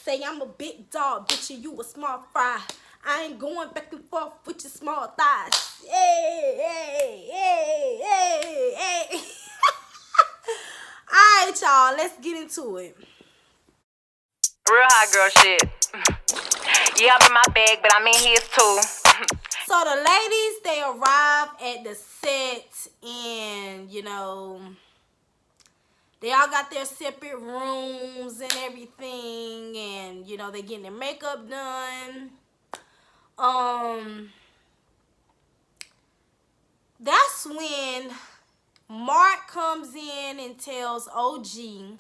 say I'm a big dog, bitch, and you a small fry. I ain't going back and forth with your small thighs. Hey, hey, hey, hey, hey. Alright, y'all, let's get into it. Real hot girl shit. Yeah, I'm in my bag, but I'm in his too. So the ladies, they arrive at the set and, you know, they all got their separate rooms and everything, and, you know, they getting their makeup done. That's when Mark comes in and tells OG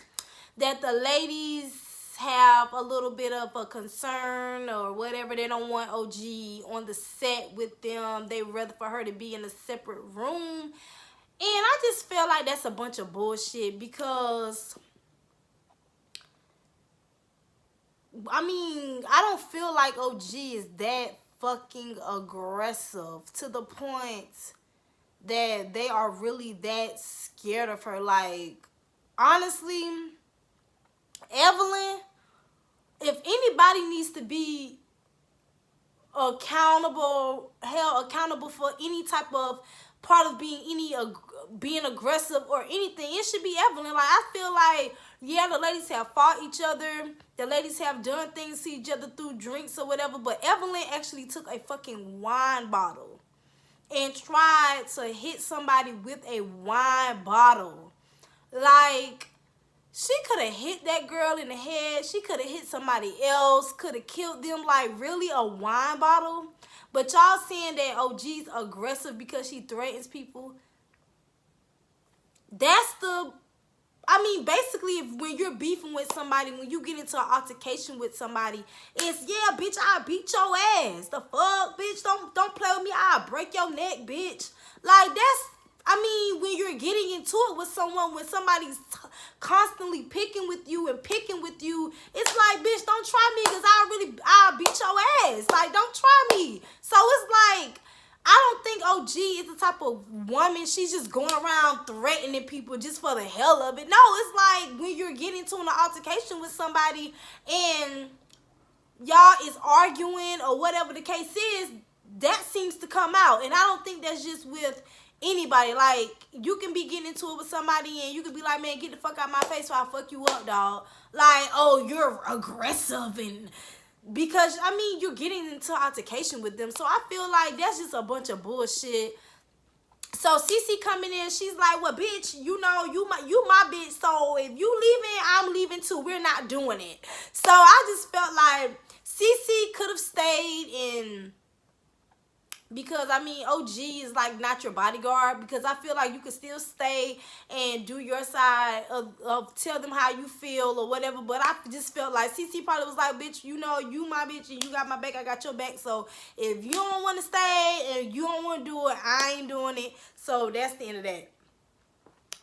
that the ladies have a little bit of a concern or whatever. They don't want OG on the set with them. They rather for her to be in a separate room. And I just feel like that's a bunch of bullshit because, I mean, I don't feel like OG is that fucking aggressive to the point that they are really that scared of her. Like, honestly, Evelyn, if anybody needs to be held accountable for any type of part of being aggressive or anything, it should be Evelyn. Like, I feel like, yeah, the ladies have fought each other, the ladies have done things to each other through drinks or whatever, but Evelyn actually took a fucking wine bottle and tried to hit somebody with a wine bottle. Like, she could have hit that girl in the head. She could have hit somebody else. Could have killed them. Like, really, a wine bottle? But y'all saying that OG's aggressive because she threatens people? That's the... I mean, basically, when you're beefing with somebody, when you get into an altercation with somebody, it's, yeah, bitch, I'll beat your ass. The fuck, bitch? Don't play with me. I'll break your neck, bitch. Like, that's... I mean, when you're getting into it with someone, when somebody's constantly picking with you, it's like, bitch, don't try me because I'll beat your ass. Like, don't try me. So it's like, I don't think OG is the type of woman, she's just going around threatening people just for the hell of it. No, it's like when you're getting into an altercation with somebody and y'all is arguing or whatever the case is, that seems to come out. And I don't think that's just with anybody. Like, you can be getting into it with somebody and you can be like, man, get the fuck out my face or I'll fuck you up, dog. Like, oh, you're aggressive and... Because, I mean, you're getting into altercation with them. So I feel like that's just a bunch of bullshit. So Cece coming in, she's like, well, bitch, you know, you my bitch. So if you leaving, I'm leaving too. We're not doing it. So I just felt like Cece could have stayed in... Because, I mean, OG is, like, not your bodyguard. Because I feel like you could still stay and do your side of tell them how you feel or whatever. But I just felt like CC probably was like, bitch, you know, you my bitch and you got my back, I got your back. So if you don't want to stay and you don't want to do it, I ain't doing it. So that's the end of that.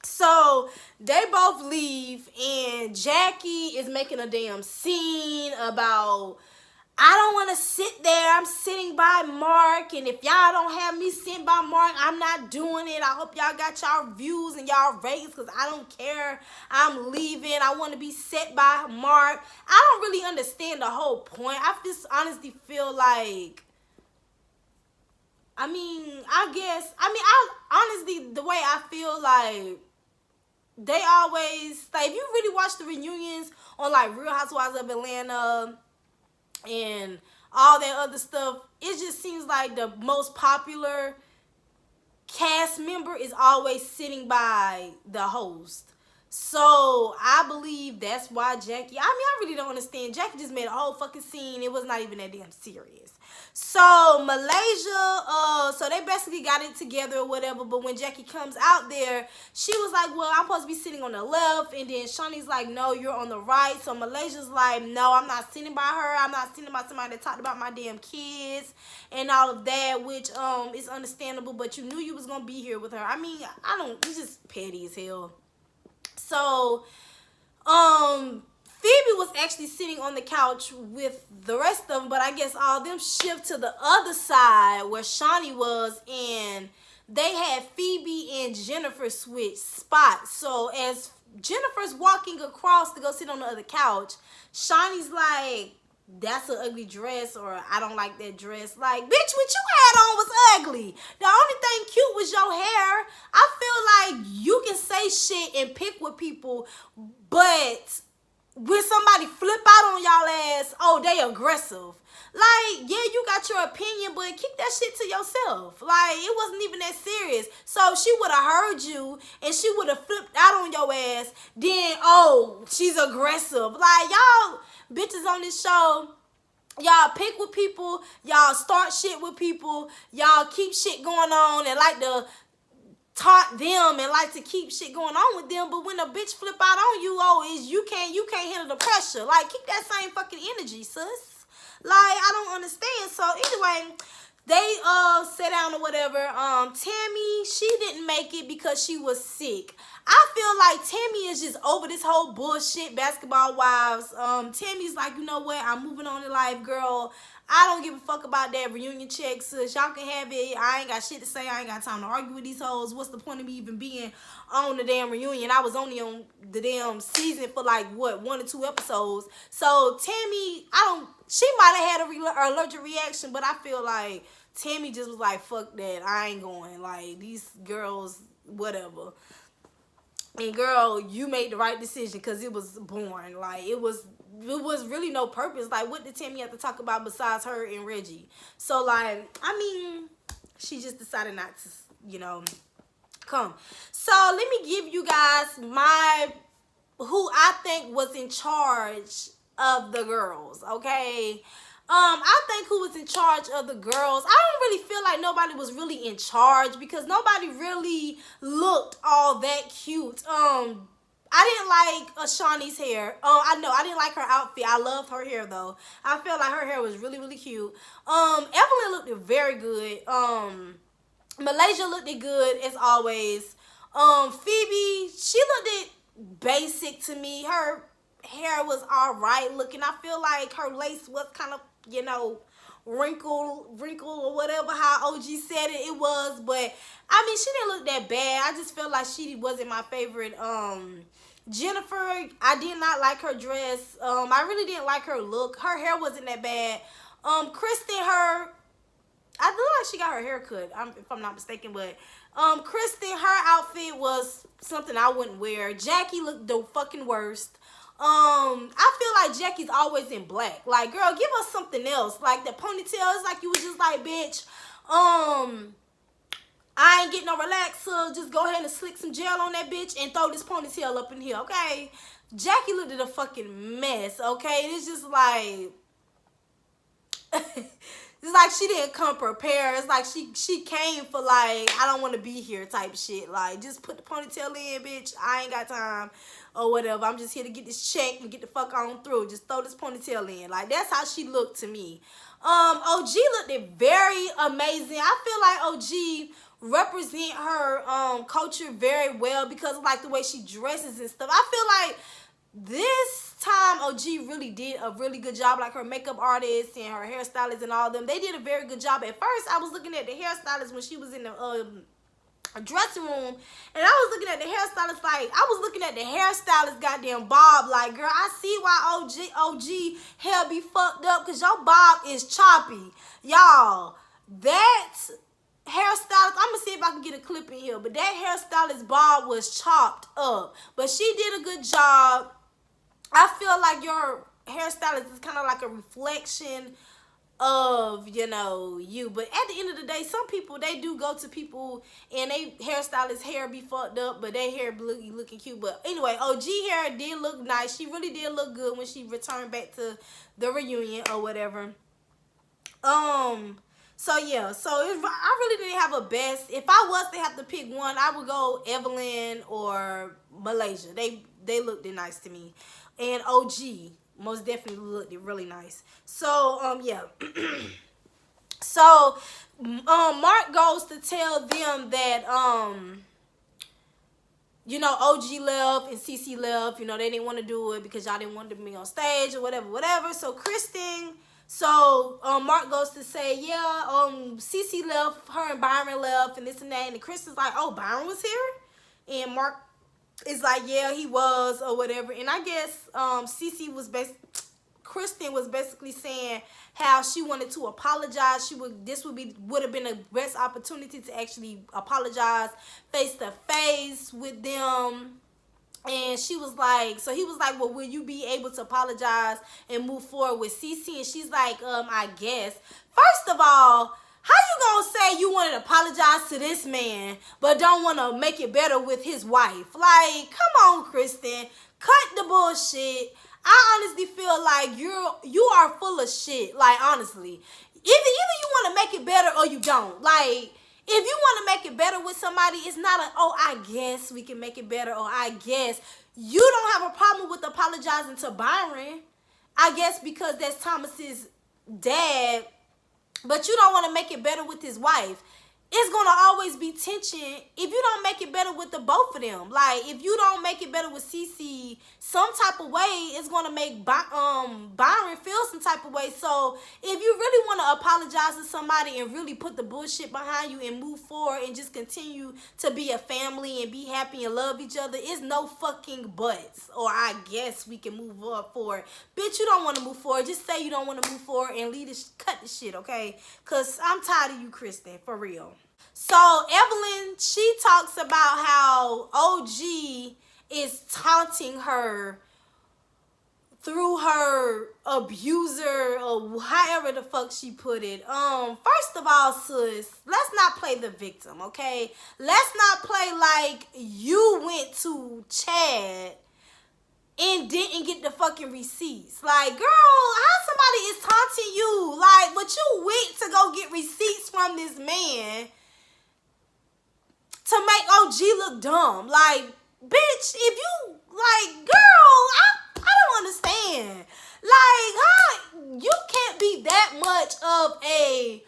So they both leave and Jackie is making a damn scene about... I don't want to sit there. I'm sitting by Mark. And if y'all don't have me sitting by Mark, I'm not doing it. I hope y'all got y'all views and y'all ratings because I don't care. I'm leaving. I want to be set by Mark. I don't really understand the whole point. I just honestly feel like... I mean, honestly, the way I feel like... They always... Like, if you really watch the reunions on, like, Real Housewives of Atlanta... and all that other stuff, it just seems like the most popular cast member is always sitting by the host. So I believe that's why Jackie... I mean, I really don't understand. Jackie just made a whole fucking scene. It was not even that damn serious. So Malaysia, so they basically got it together or whatever. But when Jackie comes out there, she was like, well, I'm supposed to be sitting on the left. And then Shaunie's like, no, you're on the right. So Malaysia's like, no, I'm not sitting by her. I'm not sitting by somebody that talked about my damn kids and all of that, which is understandable. But you knew you was going to be here with her. I mean, it's just petty as hell. So, Phoebe was actually sitting on the couch with the rest of them, but I guess all of them shift to the other side where Shaunie was, and they had Phoebe and Jennifer switch spots. So as Jennifer's walking across to go sit on the other couch. Shaunie's like, that's an ugly dress, or I don't like that dress. Like, bitch, what you had on was ugly. The only thing cute was your hair. I feel like you can say shit and pick with people, but when somebody flip out on y'all ass, oh, they aggressive. Like, yeah, you got your opinion, but keep that shit to yourself. Like, it wasn't even that serious. So she would have heard you, and she would have flipped out on your ass. Then, oh, she's aggressive. Like, y'all bitches on this show, y'all pick with people, y'all start shit with people, y'all keep shit going on and like to taunt them and like to keep shit going on with them, but when a bitch flip out on you, oh, is you can't handle the pressure. Like, keep that same fucking energy, sis. Like, I don't understand. So anyway, they sat down or whatever. Tammy, she didn't make it because she was sick. I feel like Tammy is just over this whole bullshit, basketball wives. Tammy's like, you know what? I'm moving on in life, girl. I don't give a fuck about that reunion check, sis. Y'all can have it. I ain't got shit to say. I ain't got time to argue with these hoes. What's the point of me even being on the damn reunion? I was only on the damn season for like, what, 1 or 2 episodes. So Tammy, she might have had a allergic reaction, but I feel like Tammy just was like, fuck that. I ain't going. Like, these girls, whatever. And girl, you made the right decision because it was boring. Like, it was really no purpose. Like, what did Tammy have to talk about besides her and Reggie? So, like, I mean, she just decided not to, you know, come. So, let me give you guys who I think was in charge of the girls, okay? I think who was in charge of the girls, I don't really feel like nobody was really in charge because nobody really looked all that cute. I didn't like Shaunie's hair. I didn't like her outfit. I love her hair though. I feel like her hair was really, really cute. Evelyn looked very good. Malaysia looked good as always. Phoebe, she looked basic to me. Her hair was all right looking. I feel like her lace was kind of, you know, wrinkle or whatever, how OG said it was. But I mean, she didn't look that bad. I just felt like she wasn't my favorite. Jennifer, I did not like her dress. I really didn't like her look. Her hair wasn't that bad. Kristen, I feel like she got her hair cut, if I'm not mistaken. But Kristen, her outfit was something I wouldn't wear. Jackie looked the fucking worst. I feel like Jackie's always in black. Like, girl, give us something else. Like, the ponytail is like you was just like, bitch, I ain't getting no relaxer. Just go ahead and slick some gel on that bitch and throw this ponytail up in here, okay? Jackie looked at a fucking mess, okay? It's just like, it's like she didn't come prepared. It's like she came for like, I don't want to be here type shit. Like, just put the ponytail in, bitch. I ain't got time. Or whatever. I'm just here to get this check and get the fuck on through. Just throw this ponytail in. Like, that's how she looked to me. OG looked very amazing. I feel like OG represent her culture very well because of like the way she dresses and stuff. I feel like this time OG really did a really good job. Like, her makeup artist and her hairstylist and all of them, they did a very good job. At first, I was looking at the hairstylist when she was in the dressing room, and I was looking at the hairstylist like, I was looking at the hairstylist goddamn bob like, girl, I see why OG hair be fucked up, because your bob is choppy. Y'all, that hairstylist, I'm gonna see if I can get a clip in here, but that hairstylist bob was chopped up, but she did a good job. I feel like your hairstylist is kind of like a reflection of, you know, you. But at the end of the day, some people, they do go to people and they hairstylist hair be fucked up, but their hair looking cute. But anyway, OG hair did look nice. She really did look good when she returned back to the reunion or whatever. So yeah, so I really didn't have a best. If I was to have to pick one, I would go Evelyn or Malaysia. They looked nice to me. And OG most definitely looked really nice. So yeah. So Mark goes to tell them that you know, OG left and CC left. You know, they didn't want to do it because y'all didn't want to be on stage or whatever. So Kristen, Mark goes to say, yeah, CC left, her and Byron left, and this and that. And Kristen's like, oh, Byron was here? And Mark it's like, yeah, he was or whatever. And I guess Cece was Kristen was basically saying how she wanted to apologize. This would have been a best opportunity to actually apologize face to face with them. And she was like, so he was like, well, will you be able to apologize and move forward with Cece? And she's like, I guess. First of all, how you gonna say you want to apologize to this man, but don't want to make it better with his wife? Like, come on, Kristen. Cut the bullshit. I honestly feel like you are full of shit. Like, honestly. Either you want to make it better or you don't. Like, if you want to make it better with somebody, it's not oh, I guess we can make it better, or I guess. You don't have a problem with apologizing to Byron. I guess because that's Thomas's dad, but you don't want to make it better with his wife. It's going to always be tension if you don't make it better with the both of them. Like, if you don't make it better with Cece some type of way, it's going to make Byron feel some type of way. So, if you really want to apologize to somebody and really put the bullshit behind you and move forward and just continue to be a family and be happy and love each other, it's no fucking buts. Or I guess we can move forward. Bitch, you don't want to move forward. Just say you don't want to move forward and cut the shit, okay? Because I'm tired of you, Kristen, for real. So Evelyn, she talks about how OG is taunting her through her abuser, or however the fuck she put it. First of all, sis, let's not play the victim, okay? Let's not play like you went to Chad and didn't get the fucking receipts. Like, girl, how somebody is taunting you? Like, but you went to go get receipts from this man to make OG look dumb. Like, bitch, if you, like, girl, I don't understand. Like, how you can't be that much of a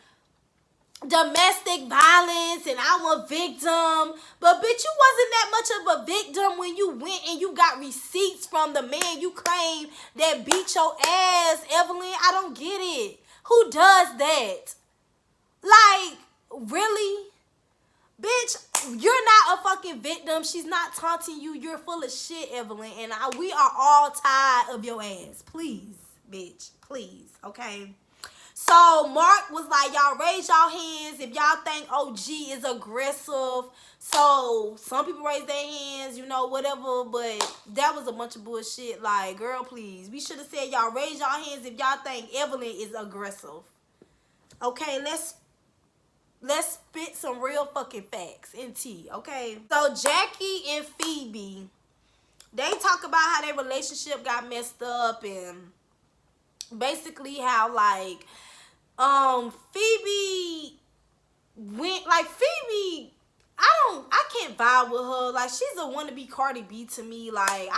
domestic violence and I'm a victim, but bitch, you wasn't that much of a victim when you went and you got receipts from the man you claim that beat your ass. Evelyn, I don't get it. Who does that? Like, really? Bitch, you're not a fucking victim. She's not taunting you. You're full of shit, Evelyn. And we are all tired of your ass. Please, bitch. Please, okay? So, Mark was like, y'all raise y'all hands if y'all think OG is aggressive. So, some people raise their hands, you know, whatever. But that was a bunch of bullshit. Like, girl, please. We should have said y'all raise y'all hands if y'all think Evelyn is aggressive. Okay, let's spit some real fucking facts and tea, okay? So Jackie and Phoebe, they talk about how their relationship got messed up and basically how, like, Phoebe went, like, Phoebe, I can't vibe with her. Like, she's a wannabe Cardi B to me. Like,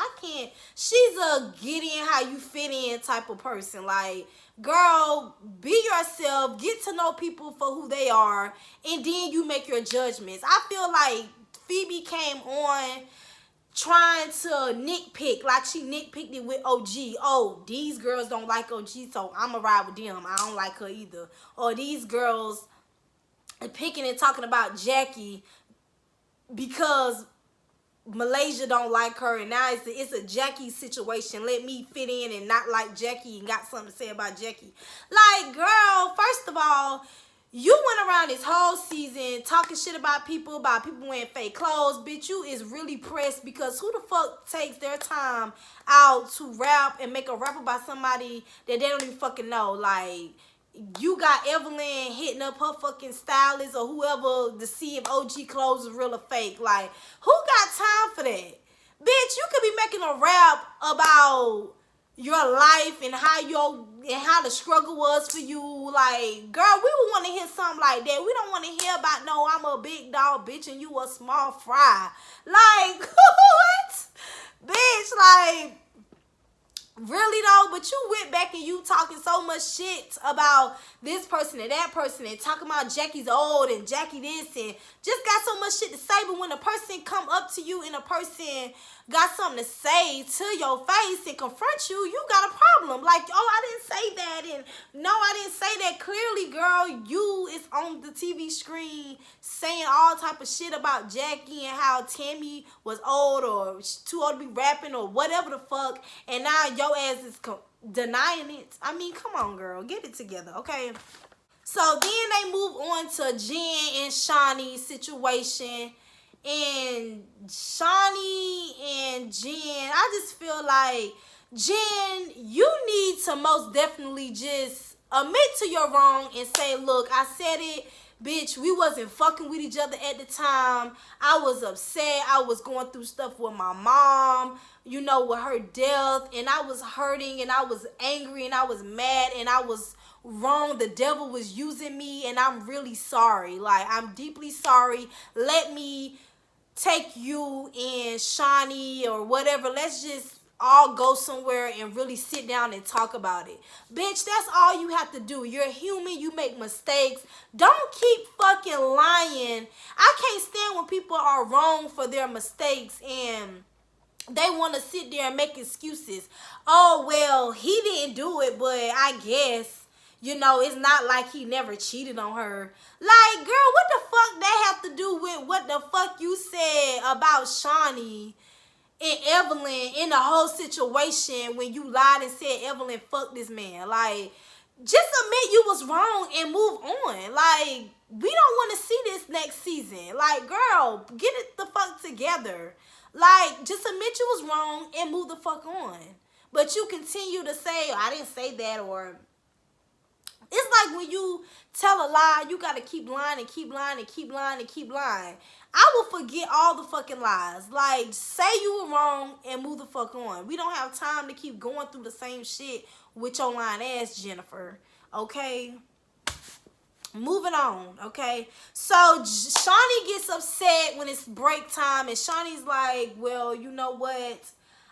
she's a get in how you fit in type of person. Like, girl, be yourself, get to know people for who they are, and then you make your judgments. I feel like Phoebe came on trying to nitpick, like she nitpicked it with OG. Oh, these girls don't like OG, so I'ma ride with them. I don't like her either. Or these girls are picking and talking about Jackie because Malaysia don't like her, and now it's a Jackie situation. Let me fit in and not like Jackie and got something to say about Jackie. Like, girl, first of all, you went around this whole season talking shit about people wearing fake clothes. Bitch, you is really pressed because who the fuck takes their time out to rap and make a rap about somebody that they don't even fucking know? Like, you got Evelyn hitting up her fucking stylist or whoever to see if OG clothes is real or fake. Like, who got time for that? Bitch, you could be making a rap about your life and how the struggle was for you. Like, girl, we would want to hear something like that. We don't want to hear about, no, I'm a big dog, bitch, and you a small fry. Like, what? Bitch, like, really though? But you went back and you talking so much shit about this person and that person and talking about Jackie's old and Jackie this and just got so much shit to say. But when a person come up to you and a person got something to say to your face and confront you, you got a problem. Like, oh, I didn't say that, and no, I didn't say that. Clearly, girl, you is on the TV screen saying all type of shit about Jackie and how Tammy was old or too old to be rapping or whatever the fuck, and now your ass is denying it. I mean, come on, girl, get it together, okay? So then they move on to Jen and Shaunie's situation. And Shaunie and Jen, I just feel like, Jen, you need to most definitely just admit to your wrong and say, look, I said it, bitch, we wasn't fucking with each other at the time. I was upset. I was going through stuff with my mom, you know, with her death, and I was hurting, and I was angry, and I was mad, and I was wrong. The devil was using me, and I'm really sorry. Like, I'm deeply sorry. Let me take you and Shaunie or whatever. Let's just all go somewhere and really sit down and talk about it. Bitch, that's all you have to do. You're human. You make mistakes. Don't keep fucking lying. I can't stand when people are wrong for their mistakes and they want to sit there and make excuses. Oh, well, he didn't do it, but I guess, you know, it's not like he never cheated on her. Like, girl, what the fuck that have to do with what the fuck you said about Shaunie and Evelyn in the whole situation when you lied and said Evelyn fucked this man? Like, just admit you was wrong and move on. Like, we don't want to see this next season. Like, girl, get it the fuck together. Like, just admit you was wrong and move the fuck on. But you continue to say, I didn't say that, or it's like when you tell a lie, you got to keep lying and keep lying and keep lying and keep lying. I will forget all the fucking lies. Like, say you were wrong and move the fuck on. We don't have time to keep going through the same shit with your lying ass, Jennifer. Okay? Moving on, okay? So, Shaunie gets upset when it's break time, and Shaunie's like, well, you know what?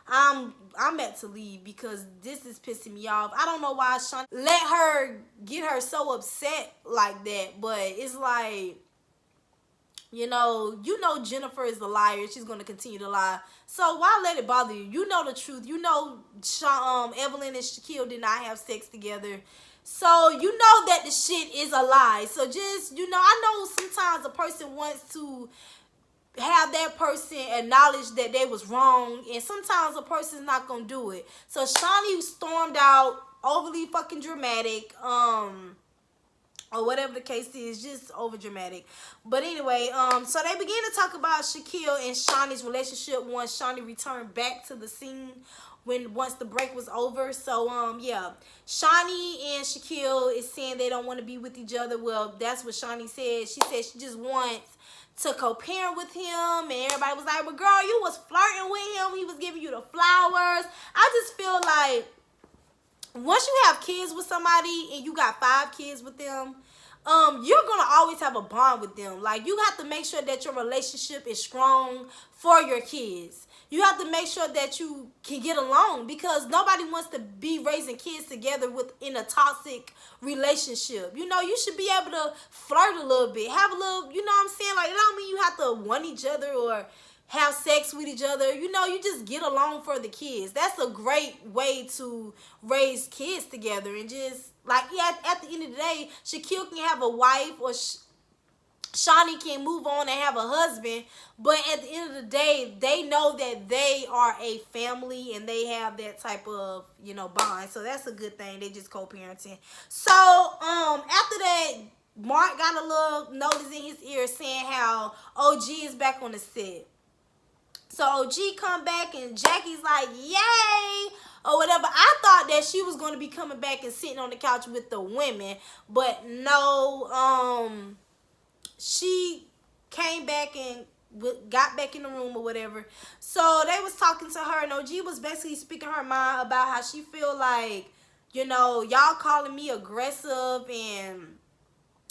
I'm meant to leave because this is pissing me off. I don't know why Shaunie let her get her so upset like that, but it's like, you know Jennifer is a liar. She's going to continue to lie. So why let it bother you? You know the truth. You know Evelyn and Shaquille did not have sex together. So you know that the shit is a lie. So just, you know, I know sometimes a person wants to have that person acknowledge that they was wrong, and sometimes a person's not gonna do it. So Shaunie stormed out, overly fucking dramatic, or whatever the case is, just over dramatic. But anyway, so they began to talk about Shaquille and Shaunie's relationship once Shaunie returned back to the scene once the break was over. So yeah, Shaunie and Shaquille is saying they don't want to be with each other. Well, that's what Shaunie said. She said she just wants to co-parent with him, and everybody was like, well, girl, you was flirting with him. He was giving you the flowers. I just feel like once you have kids with somebody and you got 5 kids with them, you're gonna always have a bond with them. Like, you have to make sure that your relationship is strong for your kids. You have to make sure that you can get along, because nobody wants to be raising kids together in a toxic relationship. You know, you should be able to flirt a little bit, have a little, you know what I'm saying? Like, it don't mean you have to want each other or have sex with each other. You know, you just get along for the kids. That's a great way to raise kids together. And just, like, yeah, at the end of the day, Shaquille can have a wife, or Shaunie can move on and have a husband, but at the end of the day, they know that they are a family and they have that type of, you know, bond. So that's a good thing. They just co-parenting. So after that, Mark got a little notice in his ear saying how OG is back on the set. So OG come back and Jackie's like, yay, or whatever. I thought that she was going to be coming back and sitting on the couch with the women, but no, she came back and got back in the room or whatever. So they was talking to her, and OG was basically speaking her mind about how she feel like, you know, y'all calling me aggressive and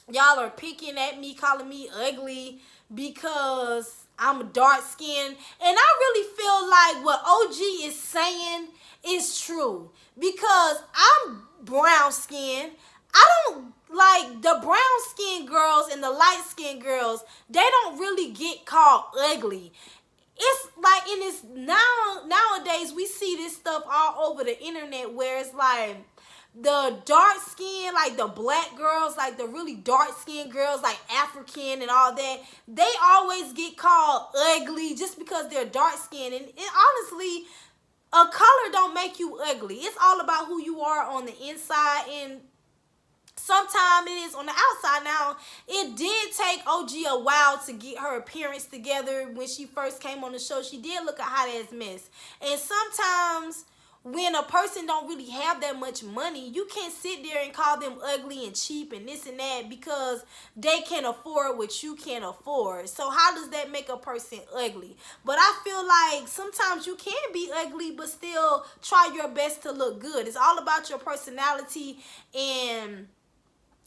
y'all are picking at me, calling me ugly because I'm dark skinned. And I really feel like what OG is saying is true, because I'm brown skinned. I don't like the brown skinned girls and the light skinned girls. They don't really get called ugly. It's like in this nowadays we see this stuff all over the internet where it's like the dark skin, like the black girls, like the really dark skinned girls, like African and all that, they always get called ugly just because they're dark skinned. And honestly, a color don't make you ugly. It's all about who you are on the inside, and sometimes it is on the outside. Now, it did take OG a while to get her appearance together. When she first came on the show, she did look a hot ass mess. And sometimes when a person don't really have that much money, you can't sit there and call them ugly and cheap and this and that because they can't afford what you can't afford. So how does that make a person ugly? But I feel like sometimes you can be ugly but still try your best to look good. It's all about your personality and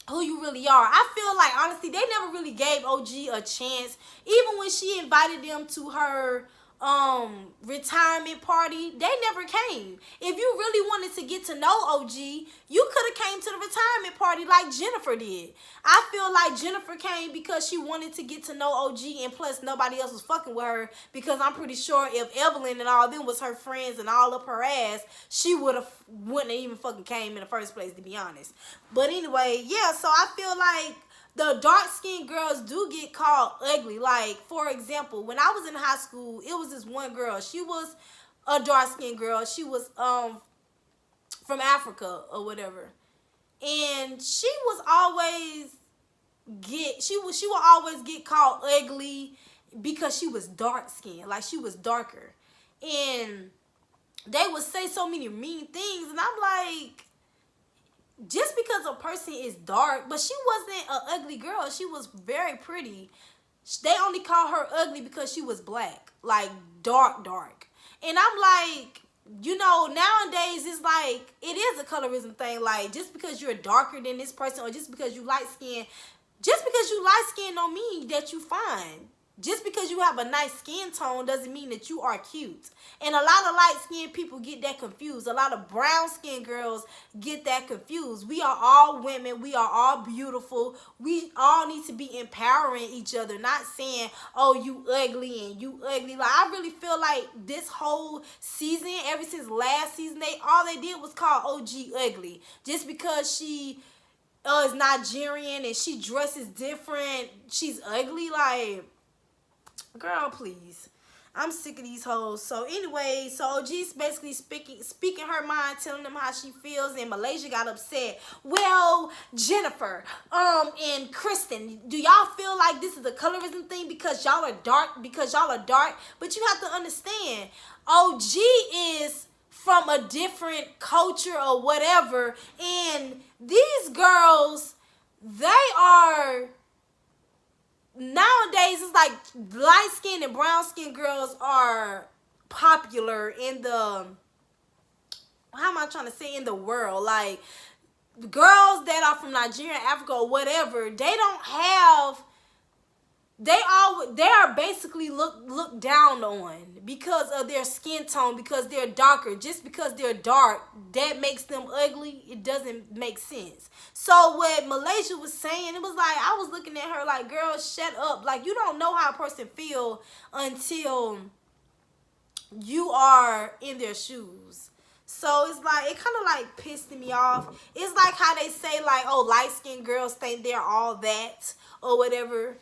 who you really are. I feel like, honestly, they never really gave OG a chance. Even when she invited them to her retirement party, they never came. If you really wanted to get to know OG, you could have came to the retirement party like Jennifer did. I feel like Jennifer came because she wanted to get to know OG, and plus nobody else was fucking with her, because I'm pretty sure if Evelyn and all them was her friends and all up her ass, she wouldn't have even fucking came in the first place, to be honest. But anyway, yeah, so I feel like the dark-skinned girls do get called ugly. Like, for example, when I was in high school, it was this one girl. She was a dark-skinned girl. She was from Africa or whatever. And she was always she would always get called ugly because she was dark-skinned. Like, she was darker. And they would say so many mean things, and I'm like, just because a person is dark, but she wasn't an ugly girl. She was very pretty. They only call her ugly because she was black, like dark. And I'm like, you know, nowadays it's like, it is a colorism thing. Like, just because you're darker than this person, or just because you light skin don't mean that you fine. Just because you have a nice skin tone doesn't mean that you are cute. And a lot of light-skinned people get that confused. A lot of brown-skinned girls get that confused. We are all women. We are all beautiful. We all need to be empowering each other, not saying, oh, you ugly and you ugly. Like, I really feel like this whole season, ever since last season, all they did was call OG ugly. Just because she is Nigerian and she dresses different, she's ugly. Like, girl, please. I'm sick of these hoes. So anyway, so OG's basically speaking her mind, telling them how she feels, and Malaysia got upset. Well, Jennifer, and Kristen, do y'all feel like this is a colorism thing because y'all are dark? But you have to understand, OG is from a different culture or whatever, and these girls, they are, nowadays it's like light-skinned and brown-skinned girls are popular in the, how am I trying to say, in the world. Like, girls that are from Nigeria, Africa, or whatever, they don't have, they are basically looked down on because of their skin tone, because they're darker. Just because they're dark, that makes them ugly. It doesn't make sense. So what Malaysia was saying, it was like, I was looking at her like, girl, shut up. Like, you don't know how a person feel until you are in their shoes. So it's like, it kind of like pissed me off. It's like how they say, like, oh, light-skinned girls think they're all that or whatever.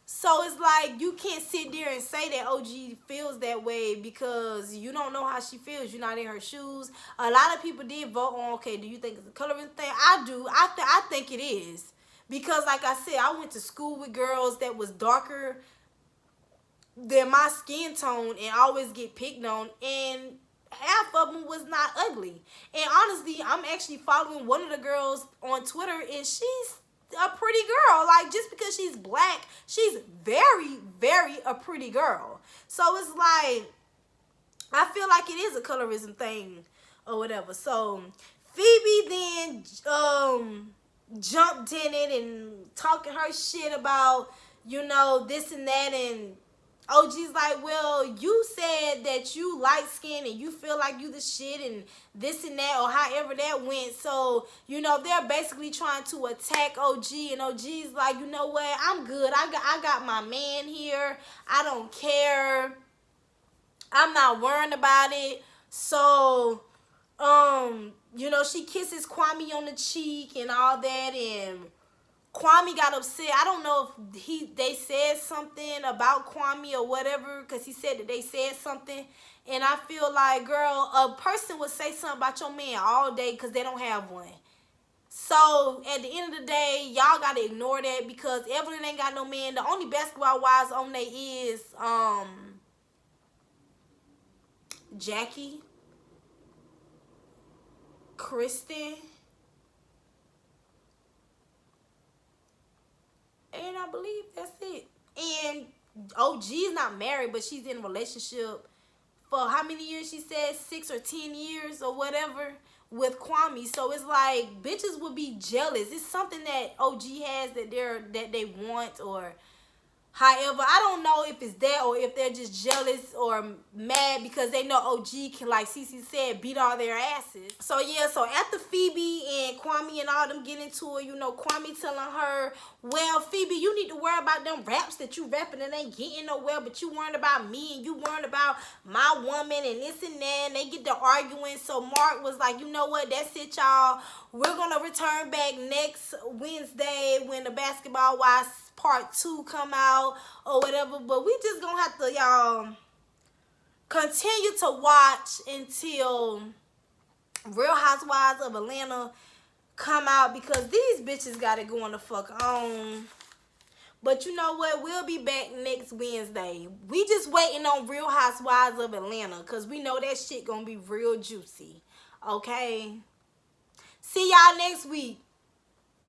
So it's like, you can't sit there and say that OG feels that way because you don't know how she feels. You're not in her shoes. A lot of people did vote on, okay, do you think it's a colorism thing? I do. I think it is. Because like I said, I went to school with girls that was darker than my skin tone and always get picked on, and half of them was not ugly. And honestly, I'm actually following one of the girls on Twitter, and she's a pretty girl. Like, just because she's black, she's very, very a pretty girl. So it's like, I feel like it is a colorism thing or whatever. So Phoebe then jumped in it and talking her shit about, you know, this and that, and OG's like, well, you said that you light-skinned and you feel like you the shit and this and that, or however that went. So, you know, they're basically trying to attack OG, and OG's like, you know what, I'm good. I got my man here. I don't care. I'm not worrying about it. So You know, she kisses Kwame on the cheek and all that, and Kwame got upset. I don't know if they said something about Kwame or whatever, because he said that they said something. And I feel like, girl, a person would say something about your man all day because they don't have one. So at the end of the day, y'all gotta ignore that, because Evelyn ain't got no man. The only basketball wives on there is Jackie, Kristen, and I believe that's it. And OG's not married, but she's in a relationship for how many years? She said 6 or 10 years or whatever with Kwame. So it's like bitches would be jealous. It's something that OG has that they want, or however, I don't know if it's that or if they're just jealous or mad because they know OG can, like Cece said, beat all their asses. So yeah, so after Phoebe and Kwame and all them get into it, you know, Kwame telling her, well, Phoebe, you need to worry about them raps that you rapping and ain't getting nowhere, but you worrying about me and you worrying about my woman and this and that, and they get to arguing. So Mark was like, you know what, that's it, y'all. We're going to return back next Wednesday when the Basketball Wives Part 2 come out or whatever. But we just gonna have to, y'all, continue to watch until Real Housewives of Atlanta come out, because these bitches got it going the fuck on. But you know what? We'll be back next Wednesday. We just waiting on Real Housewives of Atlanta, because we know that shit gonna be real juicy. Okay? See y'all next week.